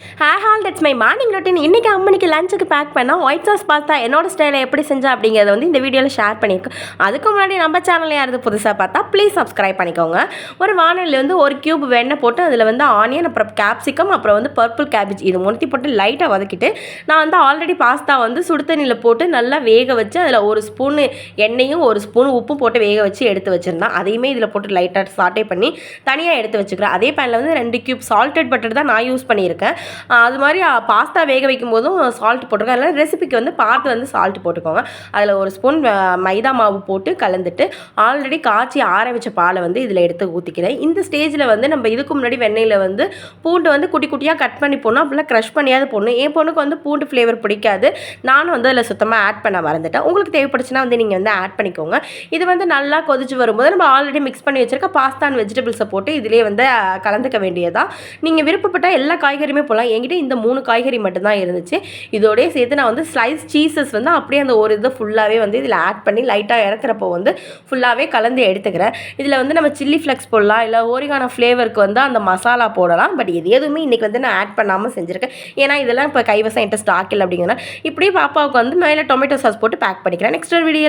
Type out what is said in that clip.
Hi hall that's my morning routine. இன்றைக்கி அம்மனிக்கு லஞ்சுக்கு back பண்ணால் ஒயிட் சாஸ் பாஸ்தா என்னோட ஸ்டைலை எப்படி செஞ்சேன் அப்படிங்கிறத வந்து இந்த வீடியோவில் ஷேர் பண்ணியிருக்கேன். அதுக்கு முன்னாடி நம்ம சேனலில் யாராவது புதுசாக பார்த்தா ப்ளீஸ் சப்ஸ்கிரைப் பண்ணிக்கோங்க. ஒரு வானலில் வந்து ஒரு கியூப் வெண்ணெய் போட்டு அதில் வந்து ஆனியன், அப்புறம் கேப்சிகம், அப்புறம் வந்து பர்பிள் கேபேஜ் இது முழுத்தி போட்டு லைட்டாக வதக்கிட்டு நான் வந்து ஆல்ரெடி பாஸ்தா வந்து சுடுதண்ணியில் போட்டு நல்லா வேக வச்சு அதில் ஒரு ஸ்பூனு எண்ணெயும் ஒரு ஸ்பூன் உப்பு போட்டு வேக வச்சு எடுத்து வச்சுருந்தேன். அதையுமே இதில் போட்டு லைட்டாக சாட்டே பண்ணி தனியாக எடுத்து வச்சுக்கிறேன். அதே பேனில் வந்து 2 கியூப் சால்டட் பட்டர் தான் நான் யூஸ் பண்ணியிருக்கேன். அது மாதிரி பாஸ்தா வேக வைக்கும் போதும் சால்ட் போட்டிருக்கேன். அதனால் ரெசிபிக்கு வந்து பார்த்து வந்து சால்ட் போட்டுக்கோங்க. அதில் ஒரு ஸ்பூன் மைதா மாவு போட்டு கலந்துட்டு ஆல்ரெடி காய்ச்சி ஆற வச்ச பாலை வந்து இதில் எடுத்து ஊற்றிக்கிறேன். இந்த ஸ்டேஜில் வந்து நம்ம இதுக்கு முன்னாடி வெண்ணெயில் வந்து பூண்டு வந்து குட்டி குட்டியாக கட் பண்ணி போடணும், அப்படிலாம் க்ரஷ் பண்ணியாவது போடணும். என் பொண்ணுக்கு வந்து பூண்டு ஃப்ளேவர் பிடிக்காது, நானும் வந்து அதில் சுத்தமாக ஆட் பண்ண மறந்துட்டேன். உங்களுக்கு தேவைப்படுச்சுன்னா வந்து நீங்கள் வந்து ஆட் பண்ணிக்கோங்க. இது வந்து நல்லா கொதிச்சு வரும்போது நம்ம ஆல்ரெடி மிக்ஸ் பண்ணி வச்சுருக்க பாஸ்தா அண்ட் வெஜிடபிள்ஸை போட்டு இதிலே வந்து கலந்துக்க வேண்டியதான். நீங்கள் விருப்பப்பட்டால் எல்லா காய்கறியுமே போடலாம். என்கிட்ட இந்த 3 காய்கறி மட்டும்தான் இருந்துச்சு. இதோடய சேர்த்து நான் வந்து ஸ்லைஸ் சீசஸ் வந்து அப்படியே அந்த ஒரு இது ஃபுல்லாகவே வந்து இதில் ஆட் பண்ணி லைட்டாக இறக்குறப்போ வந்து ஃபுல்லாகவே கலந்து எடுத்துக்கிறேன். இதில் வந்து நம்ம சில்லி ஃப்ளெக்ஸ் போடலாம், இல்லை ஓரிகானோ ஃப்ளேவருக்கு வந்து அந்த மசாலா போடலாம். பட் இது எதுவுமே இன்றைக்கி வந்து நான் ஆட் பண்ணாமல் செஞ்சுருக்கேன். ஏன்னா இதெல்லாம் இப்போ கைவசம் என்கிட்ட ஸ்டாக் இல்லை அப்படிங்கிறனால இப்படியே பாப்பாவுக்கு வந்து மேலே டொமேட்டோ சாஸ் போட்டு பேக் பண்ணிக்கிறேன். நெக்ஸ்ட் ஒரு வீடியோ